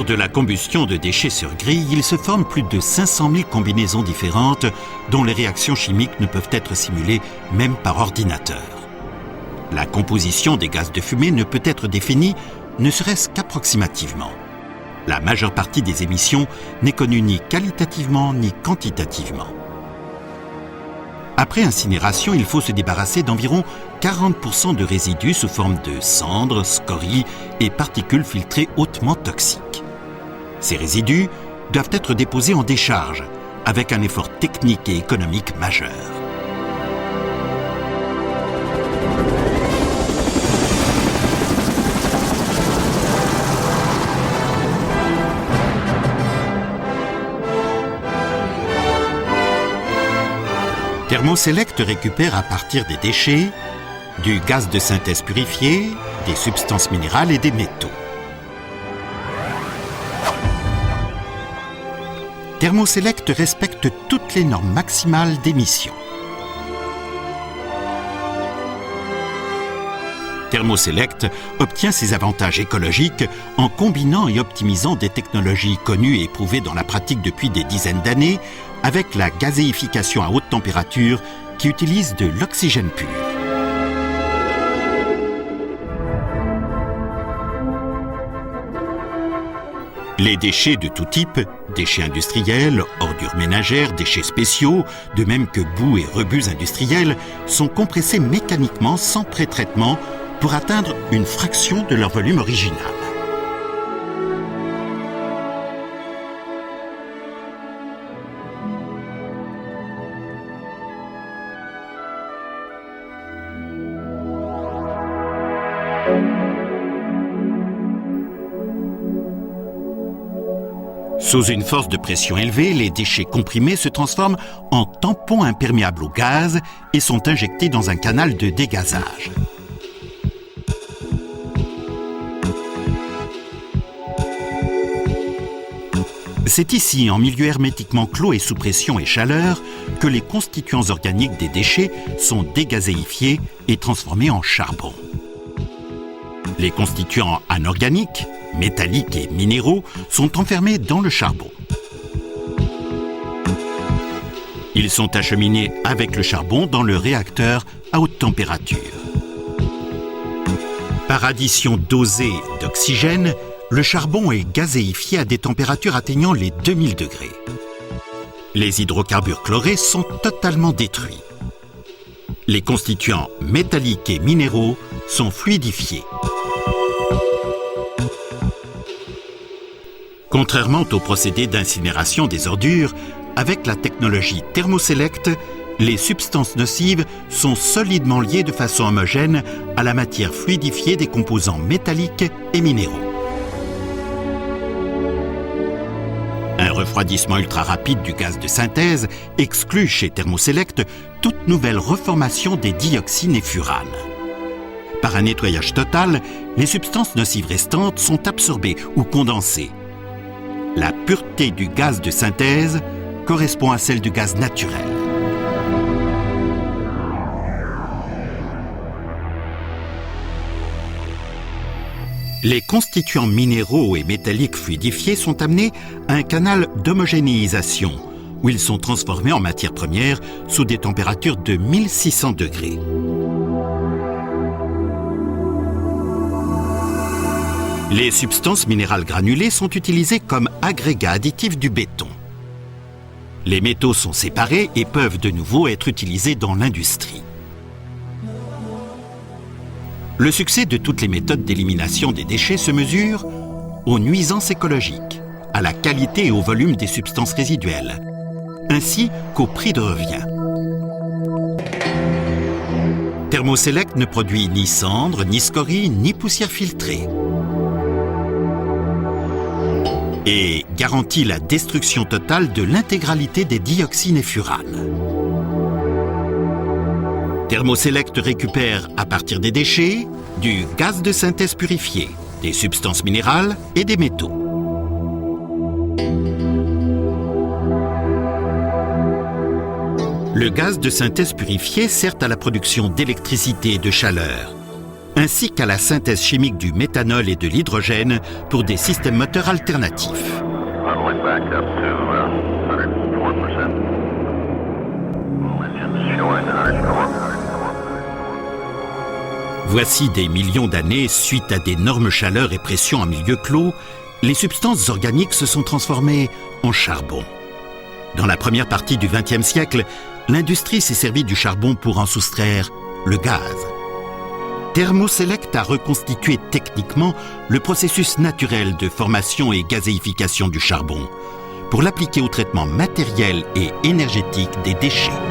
Lors de la combustion de déchets sur grille, il se forme plus de 500 000 combinaisons différentes dont les réactions chimiques ne peuvent être simulées même par ordinateur. La composition des gaz de fumée ne peut être définie ne serait-ce qu'approximativement. La majeure partie des émissions n'est connue ni qualitativement ni quantitativement. Après incinération, il faut se débarrasser d'environ 40% de résidus sous forme de cendres, scories et particules filtrées hautement toxiques. Ces résidus doivent être déposés en décharge, avec un effort technique et économique majeur. Thermoselect récupère à partir des déchets du gaz de synthèse purifié, des substances minérales et des métaux. Thermoselect respecte toutes les normes maximales d'émission. Thermoselect obtient ses avantages écologiques en combinant et optimisant des technologies connues et éprouvées dans la pratique depuis des dizaines d'années avec la gazéification à haute température qui utilise de l'oxygène pur. Les déchets de tout type, déchets industriels, ordures ménagères, déchets spéciaux, de même que boues et rebuts industriels, sont compressés mécaniquement sans pré-traitement pour atteindre une fraction de leur volume original. Sous une force de pression élevée, les déchets comprimés se transforment en tampons imperméables au gaz et sont injectés dans un canal de dégazage. C'est ici, en milieu hermétiquement clos et sous pression et chaleur, que les constituants organiques des déchets sont dégazéifiés et transformés en charbon. Les constituants anorganiques, métalliques et minéraux sont enfermés dans le charbon. Ils sont acheminés avec le charbon dans le réacteur à haute température. Par addition dosée d'oxygène, le charbon est gazéifié à des températures atteignant les 2000 degrés. Les hydrocarbures chlorés sont totalement détruits. Les constituants métalliques et minéraux sont fluidifiés. Contrairement au procédé d'incinération des ordures, avec la technologie Thermoselect, les substances nocives sont solidement liées de façon homogène à la matière fluidifiée des composants métalliques et minéraux. Un refroidissement ultra rapide du gaz de synthèse exclut chez Thermoselect toute nouvelle reformation des dioxines et furanes. Par un nettoyage total, les substances nocives restantes sont absorbées ou condensées. La pureté du gaz de synthèse correspond à celle du gaz naturel. Les constituants minéraux et métalliques fluidifiés sont amenés à un canal d'homogénéisation, où ils sont transformés en matière première sous des températures de 1600 degrés. Les substances minérales granulées sont utilisées comme agrégats additifs du béton. Les métaux sont séparés et peuvent de nouveau être utilisés dans l'industrie. Le succès de toutes les méthodes d'élimination des déchets se mesure aux nuisances écologiques, à la qualité et au volume des substances résiduelles, ainsi qu'au prix de revient. Thermoselect ne produit ni cendres, ni scories, ni poussière filtrée, et garantit la destruction totale de l'intégralité des dioxines et furanes. Thermoselect récupère à partir des déchets du gaz de synthèse purifié, des substances minérales et des métaux. Le gaz de synthèse purifié sert à la production d'électricité et de chaleur. ainsi qu'à la synthèse chimique du méthanol et de l'hydrogène pour des systèmes moteurs alternatifs. Voici des millions d'années, suite à d'énormes chaleurs et pressions en milieu clos, les substances organiques se sont transformées en charbon. Dans la première partie du XXe siècle, l'industrie s'est servie du charbon pour en soustraire le gaz. Thermoselect a reconstitué techniquement le processus naturel de formation et gazéification du charbon pour l'appliquer au traitement matériel et énergétique des déchets.